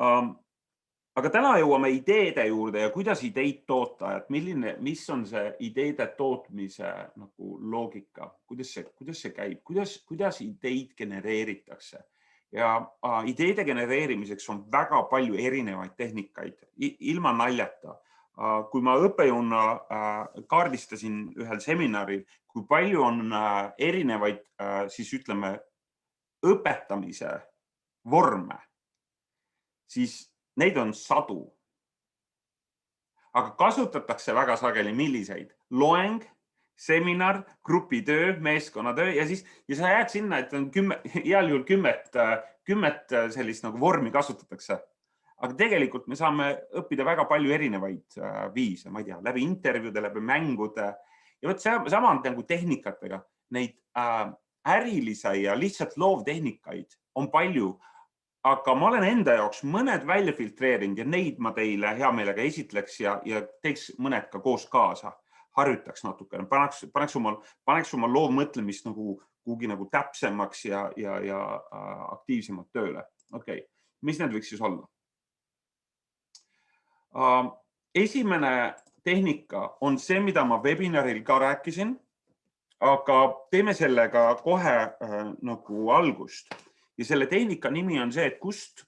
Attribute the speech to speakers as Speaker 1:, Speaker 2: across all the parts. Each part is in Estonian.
Speaker 1: Aga täna jõuame ideede juurde ja kuidas ideid toota, et mis on see ideede tootmise nagu loogika, kuidas see käib, kuidas ideid genereeritakse. Ja ideede genereerimiseks on väga palju erinevaid tehnikaid, ilma naljata. Kui ma õppejõuna kaardistasin ühel seminaril, kui palju on erinevaid, siis ütleme, õpetamise vorme, siis neid on sadu. Aga kasutatakse väga sageli milliseid? Loeng, seminar, grupitöö, meeskonnatöö ja sa jääd sinna, et on heal juhul 10 sellist nagu vormi kasutatakse. Aga tegelikult me saame õppida väga palju erinevaid viise, ma ei tea, läbi intervjuude, läbi mängude. Ja võt sama on nagu tehnikatega. Neid ärilise ja lihtsalt loovtehnikaid on palju, aga ma olen enda jaoks mõned välja filtreerinud ja neid ma teile hea meelega esitleks ja teeks mõned ka koos kaasa. Harjutaks natukene, paneks oma loovmõtlemist kuhugi nagu täpsemaks ja aktiivsemalt tööle. Okei, mis need võiks siis olla? Esimene tehnika on see, mida ma webinaril ka rääkisin, aga teeme sellega kohe nagu algust. Ja selle tehnika nimi on see, et kust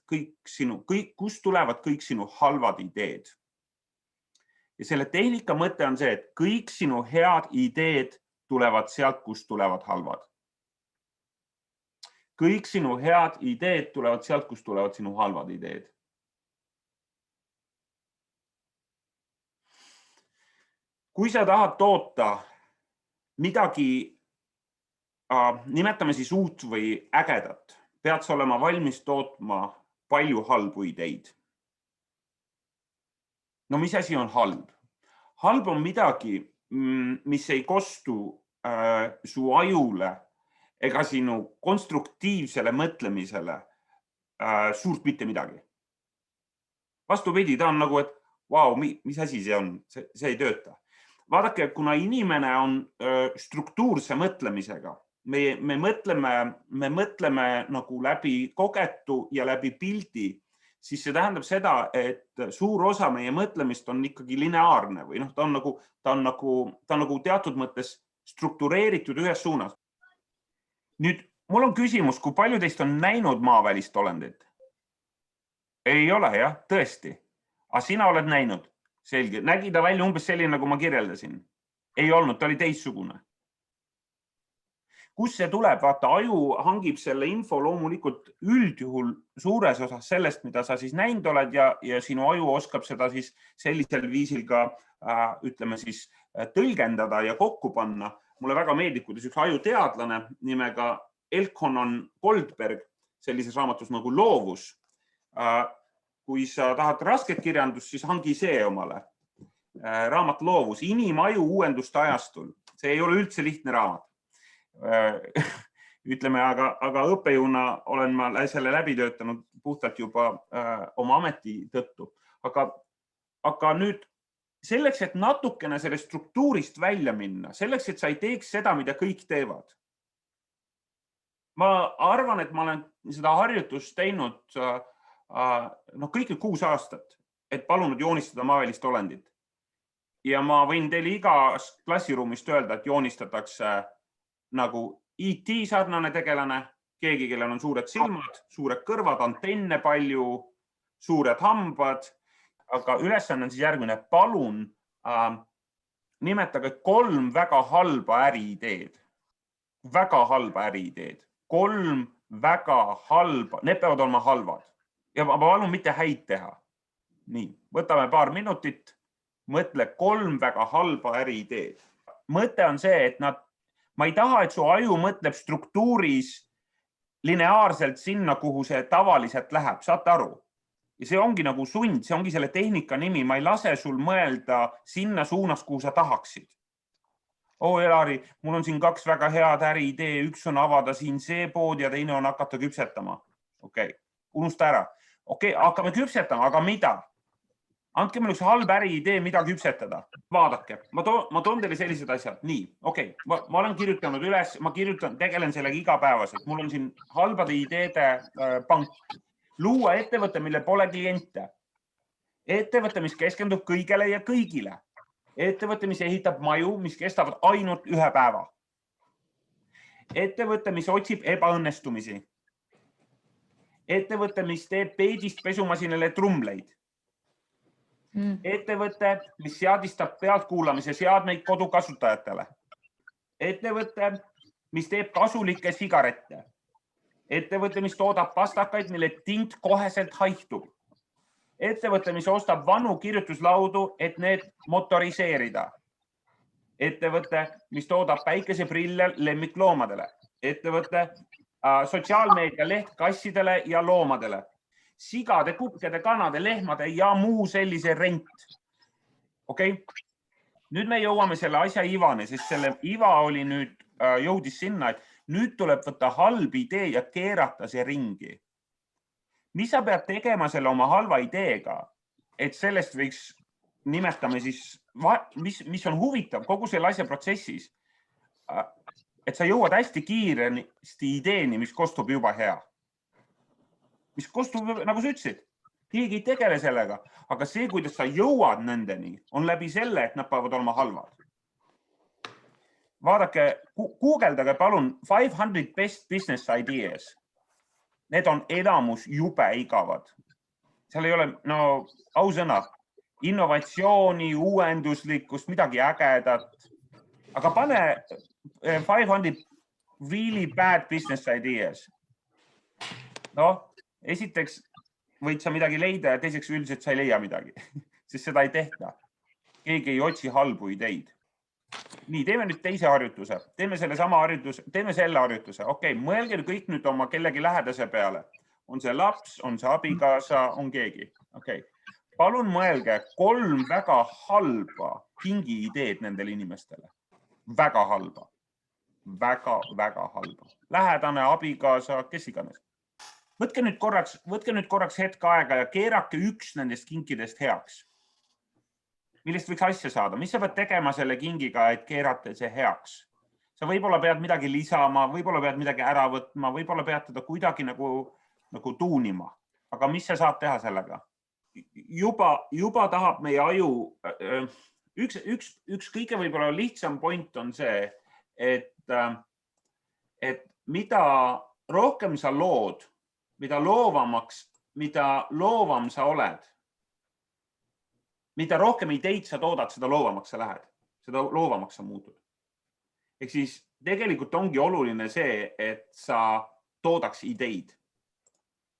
Speaker 1: tulevad kõik sinu halvad ideed. Ja selle tehnika mõte on see, et kõik sinu head ideed tulevad sealt, kust tulevad halvad. Kõik sinu head ideed tulevad sealt, kust tulevad sinu halvad ideed. Kui sa tahad toota midagi, nimetame siis uut või ägedat, pead sa olema valmis tootma palju halbu ideid. No mis asi on halb? Halb on midagi, mis ei kostu su ajule ega sinu konstruktiivsele mõtlemisele suurt mitte midagi. Vastupidi, ta on nagu, et vau, mis asi see on? See ei tööta. Vaadake, kuna inimene on struktuurse mõtlemisega, me mõtleme nagu läbi kogetu ja läbi pildi, siis see tähendab seda, et suur osa meie mõtlemist on ikkagi lineaarne või ta on nagu teatud mõttes struktureeritud ühes suunas. Nüüd, mul on küsimus, kui palju teist on näinud maavälist olendit? Ei ole, jah, tõesti. Aga sina oled näinud? Selge. Nägi ta välja umbes selline, nagu ma kirjeldasin? Ei olnud, ta oli teissugune. Kus see tuleb? Vaata, aju hangib selle info loomulikult üldjuhul suures osas sellest, mida sa siis näinud oled ja sinu aju oskab seda siis sellisel viisil ka, ütleme siis, tõlgendada ja kokku panna. Mulle väga meeldib, kuidas üks ajuteadlane nimega Elkhonon Goldberg sellises raamatus nagu Loovus. Kui sa tahad rasket kirjandust, siis hangi see omale. Raamat Loovus, inimaju uuenduste ajastul. See ei ole üldse lihtne raamat. Ütleme, aga õppejõuna olen ma selle läbi töötanud puhtalt juba oma ameti tõttu. Aga nüüd selleks, et natukene selle struktuurist välja minna, selleks, et sa ei teeks seda, mida kõik teevad. Ma arvan, et ma olen seda harjutust teinud kõik 6 aastat, et palunud joonistada maavälist olendit. Ja ma võin teile igas klassiruumist öelda, et joonistatakse nagu IT sarnane tegelane, keegi, kellel on suured silmad, suured kõrvad, antenne palju, suured hambad, aga ülesanne on siis järgmine. Palun nimetage 3 väga halba äriideed. Väga halba äriideed. 3 väga halba, need peavad olema halvad. Ja ma palun mitte häid teha. Nii, võtame paar minutit, mõtle 3 väga halba äriideed. Mõte on see, et ma ei taha, et su aju mõtleb struktuuris lineaarselt sinna, kuhu see tavaliselt läheb. Saate aru? Ja see ongi nagu sund, see ongi selle tehnika nimi. Ma ei lase sul mõelda sinna suunas, kuhu sa tahaksid. Elari, mul on siin 2 väga head äriidee. Üks on avada siin see pood ja teine on hakata küpsetama. Okei, unusta ära. Okei, hakkame küpsetama, aga mida? Andke meil üks halb äriidee, mida küpsetada. Vaadake, ma toon teile sellised asjad. Nii, okei, ma olen kirjutanud üles, tegelen sellega igapäevaselt. Mul on siin halbade ideede pank. Luua ettevõte, mille pole kliente. Ettevõte, mis keskendub kõigele ja kõigile. Ettevõte, mis ehitab maju, mis kestavad ainult 1 päeva. Ettevõte, mis otsib ebaõnnestumisi. Ettevõte, mis teeb peedist pesumasinale trumleid. Ettevõte, mis seadistab pealtkuulamise seadmeid kodukasutajatele. Ettevõte, mis teeb kasulikke sigarette. Ettevõte, mis toodab pastakaid, mille tint koheselt haihtub. Ettevõte, mis ostab vanu kirjutuslaudu, et need motoriseerida. Ettevõte, mis toodab päikeseprille lemmikloomadele. Ettevõte, sotsiaalmeedia leht kassidele ja loomadele. Sigade, kukkede, kanade, lehmade ja muu sellise rent. Okei. Nüüd me jõuame selle asja ivani, sest selle iva oli nüüd jõudis sinna, et nüüd tuleb võtta halb idee ja keerata see ringi. Mis sa pead tegema selle oma halva ideega, et sellest võiks nimetame siis, mis on huvitav kogu selle asja protsessis, et sa jõuad hästi kiiresti ideeni, mis kostub juba hea. Mis kostub, nagu sa ütlesid, keegi ei tegele sellega, aga see, kuidas sa jõuad nendeni, on läbi selle, et nad peavad olema halvad. Vaadake, guugeldage palun 500 best business ideas. Need on enamus jube igavad. Seal ei ole, ausõna, innovatsiooni, uuenduslikkust, midagi ägedat. Aga pane 500 really bad business ideas. Esiteks võid sa midagi leida ja teiseks üldiselt sa ei leia midagi, sest seda ei tehta. Keegi ei otsi halbu ideid. Nii, teeme nüüd teise harjutuse. Teeme selle harjutuse. Okei, mõelge kõik nüüd oma kellegi lähedase peale. On see laps, on see abikaasa, on keegi. Okei. Palun mõelge 3 väga halba kingi ideed nendele inimestele. Väga halba. Väga halba. Lähedane, abikaasa, kes iganes. Võtke nüüd korraks hetk aega ja keerake üks nendest kinkidest heaks. Millest võiks asja saada? Mis sa pead tegema selle kingiga, et keerata see heaks? Sa võib-olla pead midagi lisama, võib-olla pead midagi ära võtma, võib-olla pead teda kuidagi nagu tuunima. Aga mis sa saad teha sellega? Juba tahab meie aju. Üks kõige võib-olla lihtsam point on see, et mida rohkem sa lood, mida loovam sa oled, mida rohkem ideid sa toodad, seda loovamaks sa lähed, seda loovamaks sa muutud. Ehk siis tegelikult ongi oluline see, et sa toodaks ideid.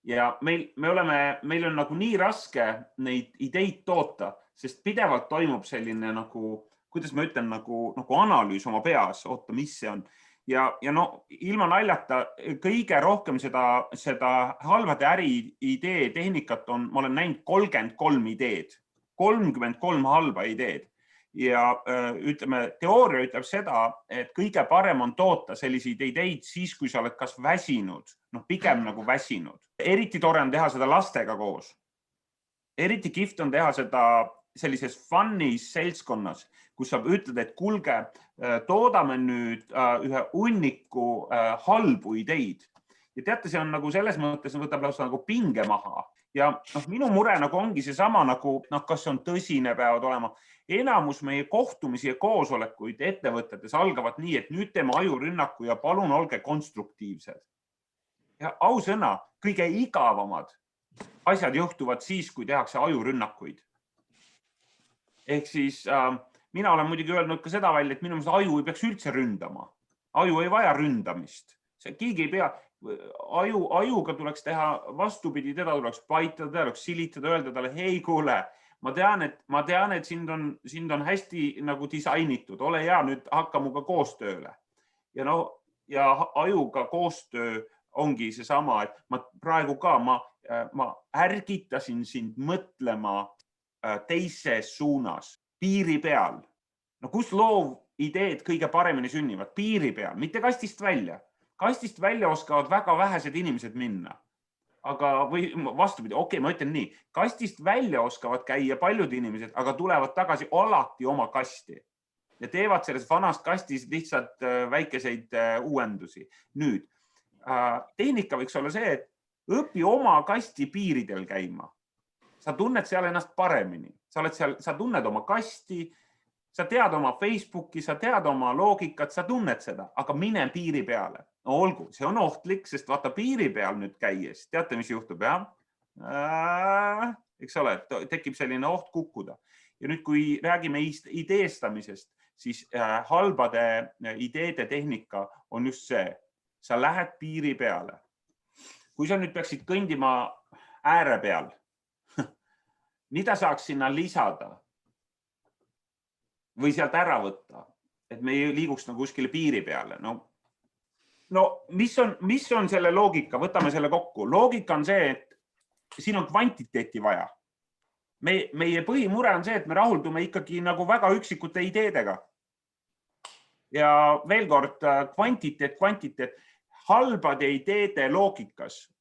Speaker 1: Ja meil on nagu nii raske neid ideid toota, sest pidevalt toimub selline nagu, kuidas ma ütlen, nagu analüüs oma peas, oota, mis see on. Ja ilma naljata kõige rohkem seda halvade äriidee tehnikat ma olen näinud 33 ideed. 33 halba ideed. Ja ütleme, teooria ütleb seda, et kõige parem on toota selliseid ideid siis, kui sa oled kas väsinud, pigem nagu väsinud. Eriti tore on teha seda lastega koos. Eriti kihvt on teha seda sellises funnis seltskonnas, kus sa ütled, et kulge, toodame nüüd ühe hunniku halbu ideid. Ja teate, see on nagu selles mõttes, võtab nagu pinge maha. Ja minu mure ongi see sama, kas on tõsine peavad olema. Enamus meie kohtumisi ja koosolekuid ettevõtetes algavad nii, et nüüd teeme ajurünnaku ja palun olge konstruktiivsed. Ja ausõna, kõige igavamad asjad juhtuvad siis, kui tehakse ajurünnakuid. Ehk siis mina olen muidugi öelnud ka seda välja, et minu meelest aju ei peaks üldse ründama. Aju ei vaja ründamist. Keegi ei pea, ajuga tuleks teha vastupidi, teda tuleks paitada, teda tuleks silitada, öelda talle, hei kuule, ma tean, et sind on hästi nagu disainitud, ole hea, nüüd hakka muga koostööle. Ja ajuga koostöö ongi see sama, et ma praegu ka, ma ärgitasin sind mõtlema teises suunas, piiri peal. Kus loov ideed kõige paremini sünnivad? Piiri peal, mitte kastist välja. Kastist välja oskavad väga vähesed inimesed minna. Aga või vastupidi, okei, ma ütlen nii, kastist välja oskavad käia paljud inimesed, aga tulevad tagasi alati oma kasti ja teevad sellest vanast kastist lihtsalt väikeseid uuendusi. Nüüd, tehnika võiks olla see, et õpi oma kasti piiridel käima. Sa tunned seal ennast paremini. Sa oled seal, sa tunned oma kasti, sa tead oma Facebooki, sa tead oma loogikat, sa tunned seda, aga mine piiri peale. No, olgu, see on ohtlik, sest vaata piiri peal nüüd käies. Teate, mis juhtub, jah? Eks ole, tekib selline oht kukkuda. Ja nüüd, kui räägime ideestamisest, siis halbade ideede tehnika on just see. Sa lähed piiri peale. Kui sa nüüd peaksid kõndima ääre peal, mida saaks sinna lisada või sealt ära võtta, et me ei liiguks nagu kuskile piiri peale? No mis on selle loogika? Võtame selle kokku. Loogika on see, et siin on kvantiteeti vaja. Meie põhimure on see, et me rahuldume ikkagi nagu väga üksikute ideedega. Ja veel kord, kvantiteet. Halbade ideede loogikas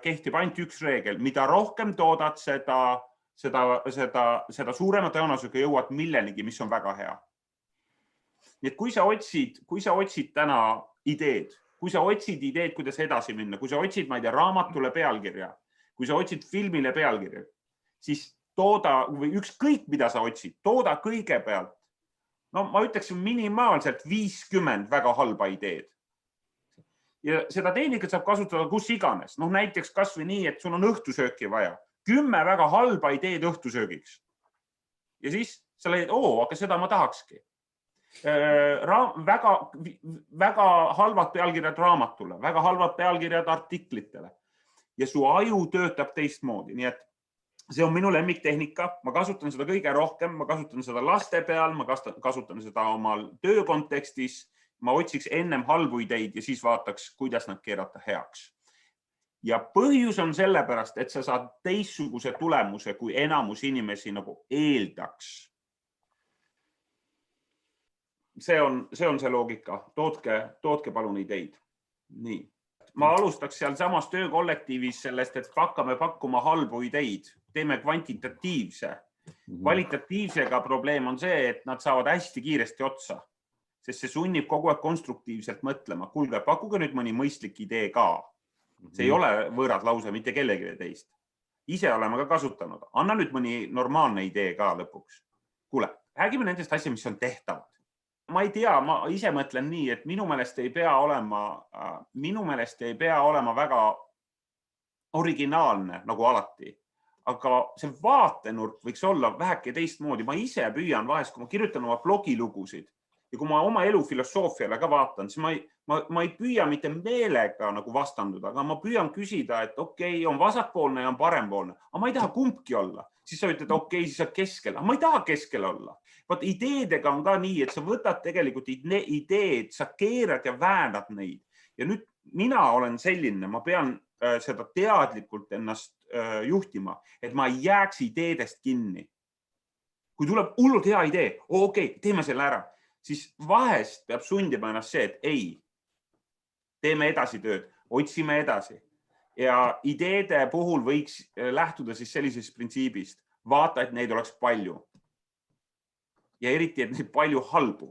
Speaker 1: kehtib ainult üks reegel. Mida rohkem toodad, seda suurema tõenäosusega jõuad millenigi, mis on väga hea. Nii et kui sa otsid täna ideed, kui sa otsid ideed, kuidas edasi minna, kui sa otsid, ma ei tea, raamatule pealkirja, kui sa otsid filmile pealkirja, siis tooda või ükskõik, mida sa otsid, tooda kõigepealt. No ma ütleksin minimaalselt 50 väga halba ideed. Ja seda tehnikat saab kasutada kus iganes. No näiteks kas või nii, et sul on õhtusööki vaja. 10 väga halba ideed õhtusöögiks. Ja siis sa leiad, aga seda ma tahakski. Väga halvad pealkirjad raamatule, väga halvad pealkirjad artiklitele. Ja su aju töötab teistmoodi. Nii et see on minu lemmiktehnika. Ma kasutan seda kõige rohkem. Ma kasutan seda laste peal, ma kasutan seda omal töö kontekstis. Ma otsiks ennem halbu ideid ja siis vaataks, kuidas nad keerata heaks. Ja põhjus on sellepärast, et sa saad teistsuguse tulemuse, kui enamus inimesi nagu eeldaks. See on see loogika. Tootke palun ideid. Nii. Ma alustaks seal samas töökollektiivis sellest, et hakkame pakkuma halbu ideid. Teeme kvantitatiivse. Kvalitatiivsega probleem on see, et nad saavad hästi kiiresti otsa. Sest see sunnib kogu aeg konstruktiivselt mõtlema. Kuulge, pakkuge nüüd mõni mõistlik idee ka. See ei ole võõrad lause mitte kellegi teist. Ise oleme ka kasutanud. Anna nüüd mõni normaalne idee ka lõpuks. Kuule, räägime nendest asja, mis on tehtavad. Ma ei tea, ma ise mõtlen nii, et minu meelest ei pea olema väga originaalne nagu alati. Aga see vaatenurk võiks olla väheke teistmoodi. Ma ise püüan vahest, kui ma kirjutan oma blogilugusid, ja kui ma oma elu filosoofiale ka vaatan, siis ma ei püüa mitte meelega nagu vastanduda, aga ma püüan küsida, et okei, on vasakpoolne ja on parempoolne, aga ma ei taha kumbki olla. Siis sa ütled, okei, siis sa keskel, aga ma ei taha keskel olla. Vaat ideedega on ka nii, et sa võtad tegelikult ideed, sa keerad ja väänad neid. Ja nüüd mina olen selline, ma pean seda teadlikult ennast juhtima, et ma ei jääks ideedest kinni. Kui tuleb hullult hea idee, okei, teeme selle ära. Siis vahest peab sundima ennast see, et ei, teeme edasi tööd, otsime edasi. Ja ideede puhul võiks lähtuda siis sellisest printsiibist. Vaata, et neid oleks palju. Ja eriti, et neid palju halbu.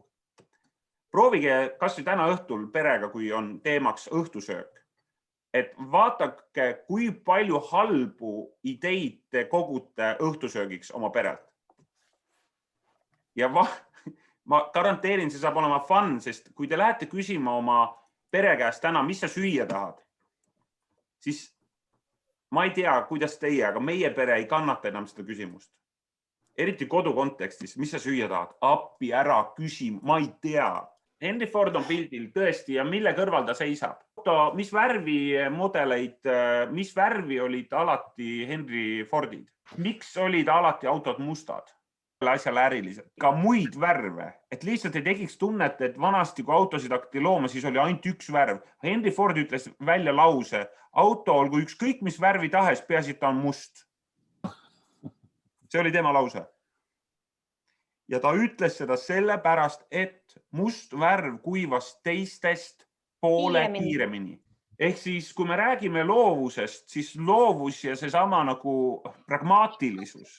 Speaker 1: Proovige kas või täna õhtul perega, kui on teemaks õhtusöök. Et vaadake, kui palju halbu ideid te kogute õhtusöögiks oma perelt. Ja ma garanteerin, see saab olema fun, sest kui te lähete küsima oma pere käest täna, mis sa süüa tahad, siis ma ei tea, kuidas teie, aga meie pere ei kannata enam seda küsimust. Eriti kodu kontekstis, mis sa süüa tahad? Appi ära küsi, ma ei tea. Henry Ford on pildil tõesti ja mille kõrval ta seisab. Mis värvi olid alati Henry Fordid? Miks olid alati autod mustad? Asjale ärilised. Ka muid värve, et lihtsalt ei tekiks tunnet, et vanasti, kui autosid hakati looma, siis oli ainult üks värv. Henry Ford ütles välja lause, auto olgu ükskõik mis värvi tahes, peaasi, et ta on must. See oli tema lause. Ja ta ütles seda sellepärast, et must värv kuivas teistest poole kiiremini. Ehk siis, kui me räägime loovusest, siis loovus ja seesama nagu pragmaatilisus.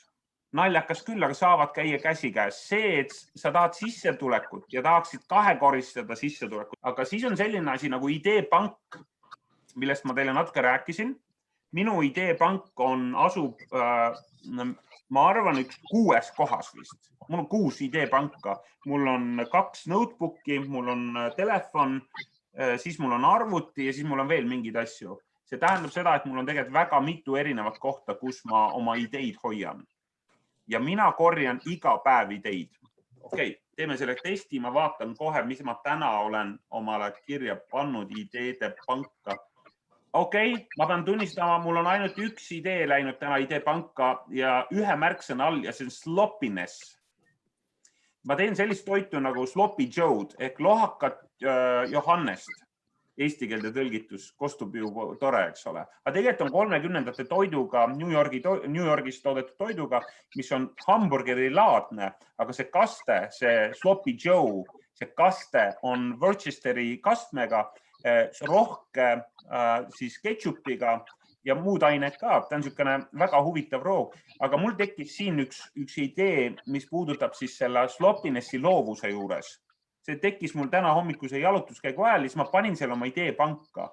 Speaker 1: Naljakas küll, aga saavad käia käsi käes. See, et sa tahad sissetulekut ja tahaksid kahekoristada sissetulekut, aga siis on selline asi nagu ideepank, millest ma teile natuke rääkisin. minu ideepank asub, ma arvan, üks 6. kohas vist. Mul on 6 ideepanka. Mul on 2 notebooki, mul on telefon, siis mul on arvuti ja siis mul on veel mingeid asju. See tähendab seda, et mul on tegelikult väga mitu erinevat kohta, kus ma oma ideid hoian. Ja mina korjan iga päev ideid. Okei, teeme selle testi. Ma vaatan kohe, mis ma täna olen omale kirja pannud ideede panka. Okei, ma pean tunnistama, mul on ainult üks idee läinud täna ideepanka ja ühe märksõna all ja see on sloppiness. Ma teen sellist toitu nagu sloppy joe'd ehk lohakat Johannest. Eesti keelde tõlgitus kostub ju tore, eks ole. Aga tegelikult on 30ndate toiduga, New Yorgis toodetud toiduga, mis on hamburgeri laadne, aga see kaste, see sloppy joe, see kaste on Worcesteri kastmega, rohke siis ketšupiga ja muud ained ka. Ta on niisugune väga huvitav roog. Aga mul tekkis siin üks idee, mis puudutab siis selle sloppinessi loovuse juures. See tekkis mul täna hommikuse jalutuskäigu ajal, siis ma panin selle oma idee panka.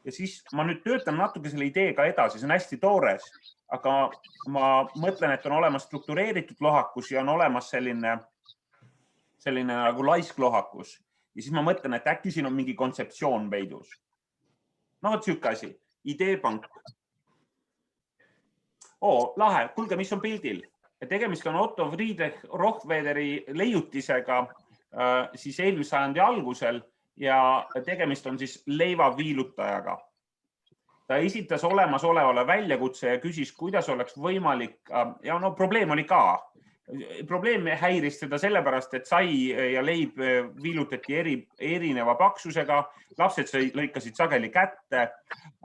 Speaker 1: Ja siis ma nüüd töötan natuke selle ideega edasi, see on hästi toores, aga ma mõtlen, et on olemas struktureeritud lohakus ja on olemas selline nagu laisk lohakus. Ja siis ma mõtlen, et äkki siin on mingi kontseptsioon peidus. No, siuke asi. Ideepank. Lahe. Kuulge, mis on pildil? Tegemist on Otto Friedrich Rochwederi leiutisega siis eelmise sajandi algusel ja tegemist on siis leivaviilutajaga. Ta esitas olemasolevale väljakutse ja küsis, kuidas oleks võimalik, ja no probleem oli ka. Probleem häiris seda sellepärast, et sai ja leib viilutati erineva paksusega, lapsed lõikasid sageli kätte,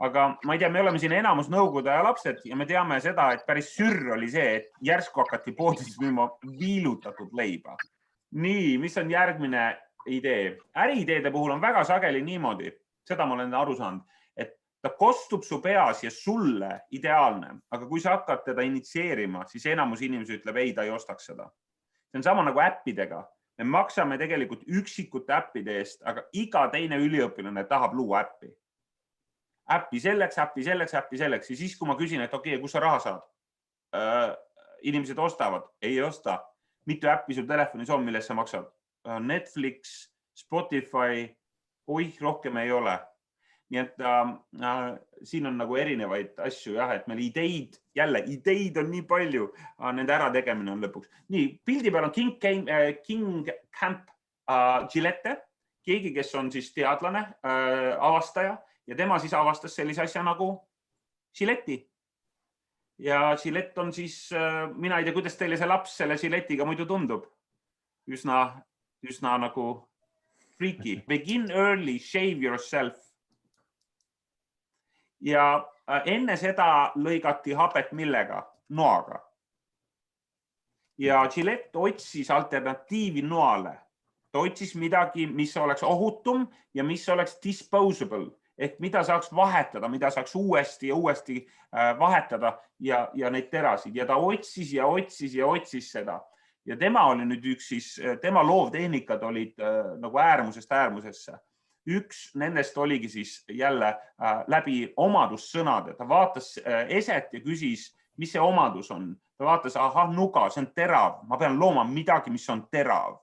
Speaker 1: aga ma ei tea, me oleme siin enamus nõukogude aja lapsed ja me teame seda, et päris sürr oli see, et järsku hakati poodis müüma viilutatud leiba. Nii, mis on järgmine idee? Äriideede puhul on väga sageli niimoodi, seda ma olen aru saanud, et ta kostub su peas ja sulle ideaalne, aga kui sa hakkad teda initsieerima, siis enamus inimesi ütleb, ei, ta ei ostaks seda. See on sama nagu äppidega. Me maksame tegelikult üksikute äppide eest, aga iga teine üliõpilane tahab luua äppi. Äppi selleks. Ja siis, kui ma küsin, et okei, kus sa raha saad? Inimesed ostavad, ei osta. Mitu äppi sul telefonis on, millest sa maksad? Netflix, Spotify, rohkem ei ole. Nii et siin on nagu erinevaid asju, et meil ideid on nii palju, nende ärategemine on lõpuks. Nii, pildi peal on King Camp Gillette, keegi, kes on siis teadlane, avastaja ja tema siis avastas sellise asja nagu Gilletti. Ja Gillette on siis, mina ei tea, kuidas teile see laps selle Gillettiga muidu tundub. Üsna nagu freaky. Begin early, shave yourself. Ja enne seda lõigati hapet millega? Noaga. Ja Gillette otsis alternatiivi noale. Ta otsis midagi, mis oleks ohutum ja mis oleks disposable. Ehk mida saaks vahetada, mida saaks uuesti vahetada ja neid terasid. Ja ta otsis seda. Ja tema oli nüüd tema loovtehnikad olid nagu äärmusest äärmusesse. Üks nendest oligi siis jälle läbi omadussõnade. Ta vaatas eset ja küsis, mis see omadus on. Ta vaatas, nuga, see on terav. Ma pean looma midagi, mis on terav.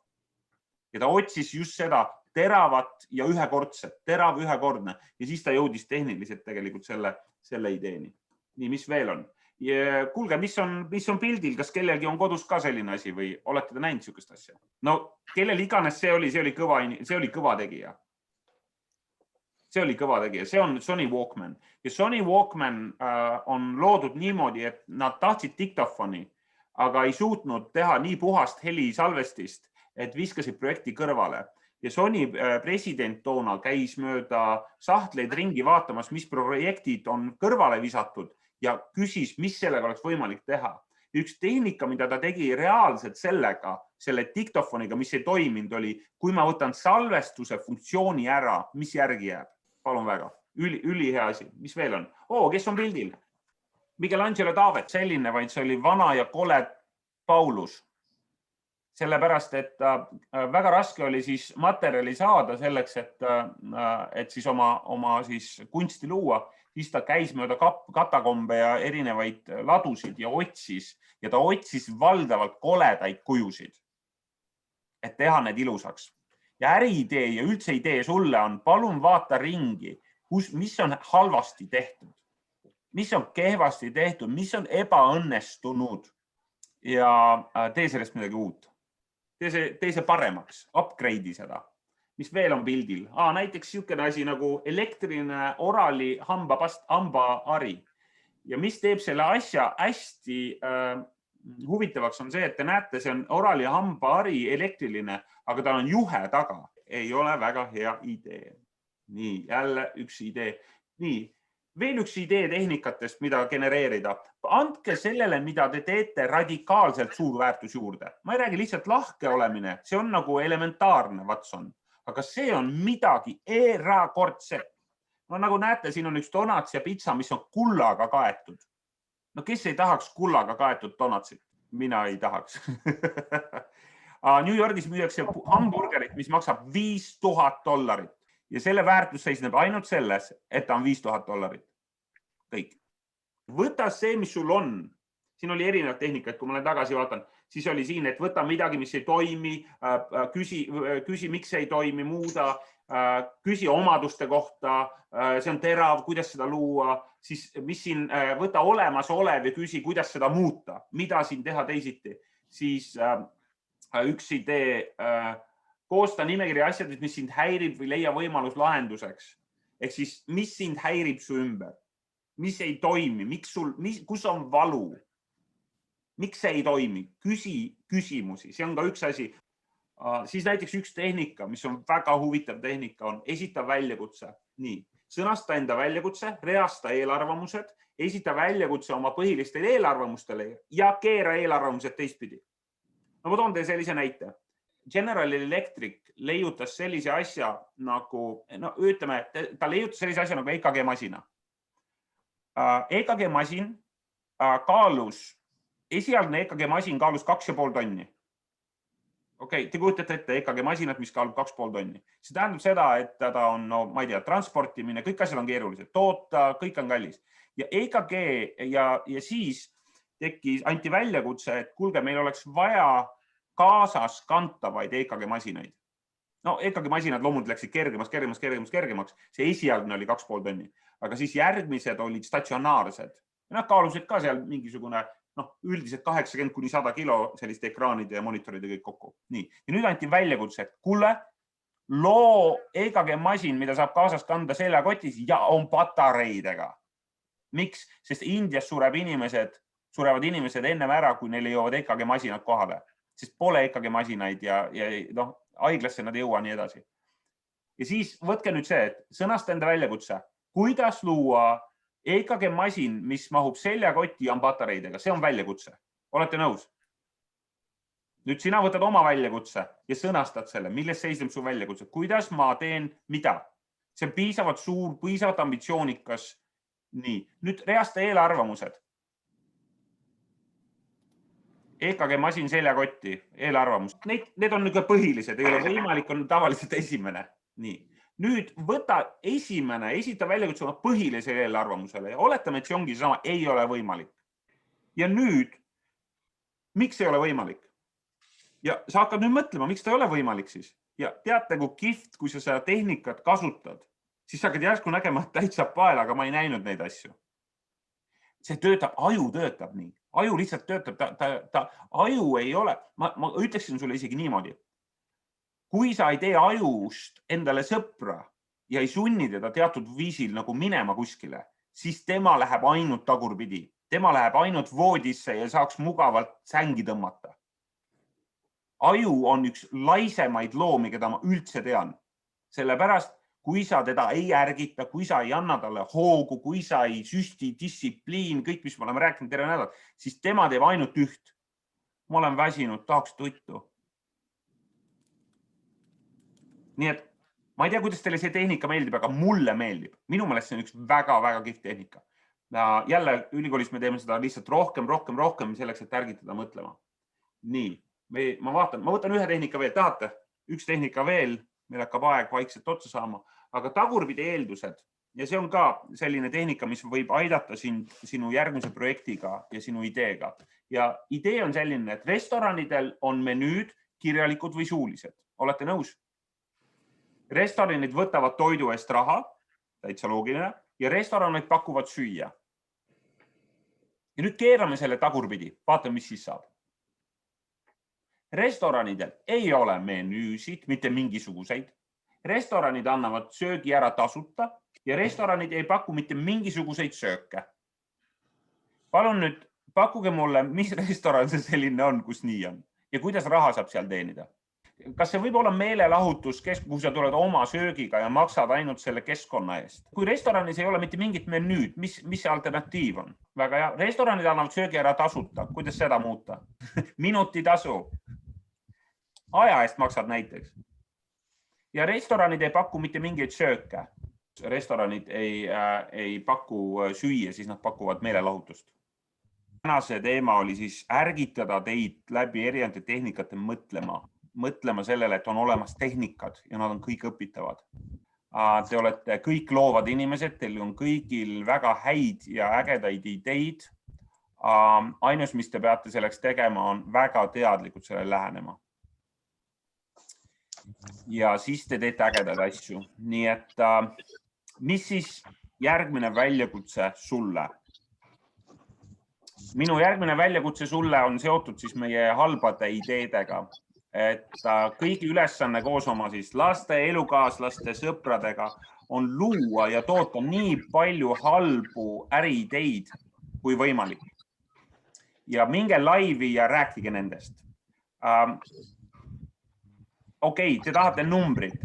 Speaker 1: Ja ta otsis just seda teravat ja ühekordset, terav ühekordne. Ja siis ta jõudis tehniliselt tegelikult selle ideeni. Nii, mis veel on? Kuulge, mis on pildil? Kas kellelgi on kodus ka selline asi või olete te näinud niisugust asja? No, kellel iganes see oli kõva tegija. See oli kõva tegija. See on Sony Walkman. Ja Sony Walkman on loodud niimoodi, et nad tahtsid diktofoni, aga ei suutnud teha nii puhast helisalvestist, et viskasid projekti kõrvale. Ja Sony president toona käis mööda sahtleid ringi vaatamas, mis projektid on kõrvale visatud ja küsis, mis sellega oleks võimalik teha. Üks tehnika, mida ta tegi reaalselt selle diktofoniga, mis ei toiminud, oli, kui ma võtan salvestuse funktsiooni ära, mis järgi jääb? Palun väga. Ülihea asi. Mis veel on? Kes on pildil? Michelangelo David, selline, vaid see oli vana ja kole Paulus. sellepärast, et väga raske oli siis materjali saada selleks, et siis oma siis kunsti luua. Siis ta käis mööda katakombe ja erinevaid ladusid ja ta otsis valdavalt koledaid kujusid, et teha need ilusaks. Ja äriidee ja üldse idee sulle on, palun vaata ringi, mis on halvasti tehtud, mis on kehvasti tehtud, mis on ebaõnnestunud ja tee sellest midagi uut. Tee see paremaks, upgrade'i seda. Mis veel on pildil? Näiteks niisugune asi nagu elektriline orali hambaari. Ja mis teeb selle asja hästi huvitavaks on see, et te näete, see on orali hambaari elektriline, aga tal on juhe taga. Ei ole väga hea idee. Nii, jälle üks idee. Nii, veel üks idee tehnikatest, mida genereerida. Andke sellele, mida te teete, radikaalselt suur väärtus juurde. Ma ei räägi lihtsalt lahke olemine, see on nagu elementaarne, Watson. Aga see on midagi erakordset. No nagu näete, siin on üks donats ja pitsa, mis on kullaga kaetud. No kes ei tahaks kullaga kaetud donatsit? Mina ei tahaks. New Yorgis müüakse hamburgerit, mis maksab $5000 ja selle väärtus seisneb ainult selles, et ta on $5000. Kõik. Võta see, mis sul on. Siin oli erinevad tehnikad, kui ma olen tagasi vaatan. Siis oli siin, et võta midagi, mis ei toimi, küsi, miks ei toimi, muuda, küsi omaduste kohta, see on terav, kuidas seda luua, siis mis siin võta olemasolev ja küsi, kuidas seda muuta, mida siin teha teisiti. Siis üks idee, koosta nimekiri asjadest, mis sind häirib või leia võimalus lahenduseks. Ehk siis, mis sind häirib su ümber, mis ei toimi, kus on valu. Miks see ei toimi? Küsi küsimusi, see on ka üks asi. Siis näiteks üks tehnika, mis on väga huvitav tehnika, on esita väljakutse. Nii, sõnasta enda väljakutse, reasta eelarvamused, esita väljakutse oma põhilistele eelarvamustele ja keera eelarvamused teistpidi. No ma toon teile sellise näite. General Electric leiutas sellise asja nagu, ütleme, ta leiutas sellise asja nagu EKG-masina. EKG-masin kaalus esialgne EKG-masin kaalus 2,5 tonni. Okei, te kujutate ette EKG-masinat, mis kaalub 2,5 tonni. See tähendab seda, et ta on, ma ei tea, transportimine, kõik asjad on keerulised, toota, kõik on kallis. Ja EKG ja siis anti väljakutse, et kuulge, meil oleks vaja kaasas kantavaid EKG-masinaid. No EKG-masinad loomult läksid kergemaks. See esialgne oli 2,5 tonni, aga siis järgmised olid statsionaarsed. Nad kaalusid ka seal mingisugune üldiselt 80–100 kilo selliste ekraanide ja monitoride kõik kokku. Nii. Ja nüüd anti väljakutse, et kuule, loo EKG-masin, mida saab kaasas kanda seljakotis ja on patareidega. Miks? Sest Indias surevad inimesed ennem ära, kui neile jõuavad EKG-masinad kohale. Sest pole EKG-masinaid ja haiglasse nad ei jõua nii edasi. Ja siis võtke nüüd see, et sõnasta enda väljakutse. Kuidas luua EKG-masin, mis mahub seljakotti ja on patareidega, see on väljakutse. Olete nõus? Nüüd sina võtad oma väljakutse ja sõnastad selle, milles seisneb su väljakutse. Kuidas ma teen mida? See on piisavalt suur, piisavalt ambitsioonikas. Nii. Nüüd reasta eelarvamused. EKG-masin seljakotti, eelarvamus. Need on nüüd põhilised, ei ole võimalik, on tavaliselt esimene. Nii. Nüüd võta esimene, esita väljakutse oma põhilisele eelarvamusele ja oletame, et see ongi sama, ei ole võimalik. Ja nüüd, miks ei ole võimalik? Ja sa hakkad nüüd mõtlema, miks ta ei ole võimalik siis? Ja teate, kui kihvt, kui sa seda tehnikat kasutad, siis sa hakkad järsku nägema täitsa pael, aga ma ei näinud neid asju. See töötab, aju töötab nii. Aju lihtsalt töötab, aju ei ole, ma ütleksin sulle isegi niimoodi. Kui sa ei tee ajust endale sõpra ja ei sunni teda teatud viisil nagu minema kuskile, siis tema läheb ainult tagurpidi. Tema läheb ainult voodisse ja saaks mugavalt sängi tõmmata. Aju on üks laisemaid loomi, keda ma üldse tean. Sellepärast, kui sa teda ei ärgita, kui sa ei anna talle hoogu, kui sa ei süsti, distsipliin, kõik, mis me oleme rääkinud terve nädal, siis tema teeb ainult üht. Ma olen väsinud, tahaks tuttu. Nii et ma ei tea, kuidas teile see tehnika meeldib, aga mulle meeldib. Minu meelest see on üks väga-väga kihvt tehnika. Jälle ülikoolis me teeme seda lihtsalt rohkem selleks, et ärgitada mõtlema. Nii. ma vaatan, ma võtan ühe tehnika veel, tahate? Üks tehnika veel, meil hakkab aeg vaikselt otsa saama, aga tagurpidi eeldused ja see on ka selline tehnika, mis võib aidata sind sinu järgmise projektiga ja sinu ideega. Ja idee on selline, et restoranidel on menüüd kirjalikud või suulised. Olete nõus? Restoranid võtavad toidu eest raha, täitsa loogiline, ja restoranid pakuvad süüa. Ja nüüd keerame selle tagurpidi, vaatame, mis siis saab. Restoranidel ei ole menüüsid, mitte mingisuguseid. Restoranid annavad söögi ära tasuta ja restoranid ei paku mitte mingisuguseid sööke. Palun nüüd pakkuge mulle, mis restoran see selline on, kus nii on ja kuidas raha saab seal teenida. Kas see võib olla meelelahutus, kuhu sa tuled oma söögiga ja maksad ainult selle keskkonna eest? Kui restoranis ei ole mitte mingit menüüd, mis see alternatiiv on? Väga hea. Restoranid annavad söögi ära tasuta. Kuidas seda muuta? Minutitasu. Aja eest maksad näiteks. Ja restoranid ei paku mitte mingeid sööke. Restoranid ei paku süüa, siis nad pakuvad meelelahutust. Tänase teema oli siis ärgitada teid läbi erinevate tehnikate mõtlema sellele, et on olemas tehnikad ja nad on kõik õpitavad. Te olete kõik loovad inimesed, teil on kõigil väga häid ja ägedaid ideid. Ainus, mis te peate selleks tegema, on väga teadlikult sellele lähenema. Ja siis te teete ägedaid asju. Nii et mis siis järgmine väljakutse sulle? Minu järgmine väljakutse sulle on seotud siis meie halbade ideedega. Et kõigi ülesanne koos oma siis laste, elukaaslaste, sõpradega on luua ja toota nii palju halbu äriideid kui võimalik. Ja minge laivi ja rääkige nendest. Okei, te tahate numbrid.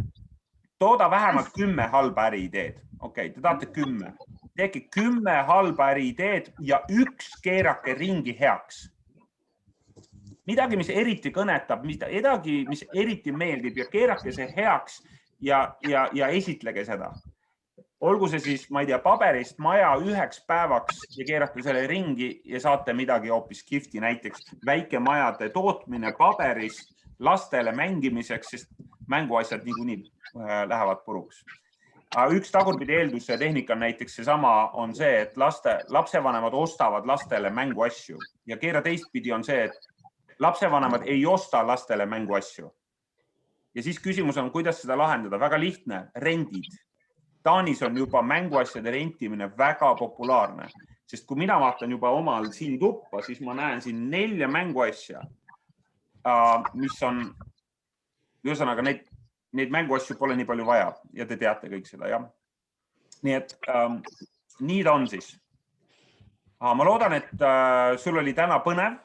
Speaker 1: Tooda vähemalt 10 halba äriideed. Okei, te tahate 10. Tehke 10 halba äriideed ja üks keerake ringi heaks. Midagi, mis eriti kõnetab, midagi, mis eriti meeldib ja keerake see heaks ja esitlege seda. Olgu see siis, ma ei tea, paberist maja 1 päevaks ja keerate selle ringi ja saate midagi hoopis kihvti, näiteks väikemajade tootmine paberist lastele mängimiseks, sest mänguasjad niikuinii lähevad puruks. Üks tagurpidi eelduse tehnika näiteks seesama on see, et lapsevanemad ostavad lastele mänguasju ja keera teistpidi on see, et lapsevanemad ei osta lastele mänguasju. Ja siis küsimus on, kuidas seda lahendada. Väga lihtne, rendid. Taanis on juba mänguasjade rentimine väga populaarne, sest kui mina vaatan juba omal siin tuppa, siis ma näen siin 4 mänguasja, mis on, ühesõnaga, neid mänguasju pole nii palju vaja ja te teate kõik seda, jah. Nii et nii ta on siis. Ma loodan, et sul oli täna põnev.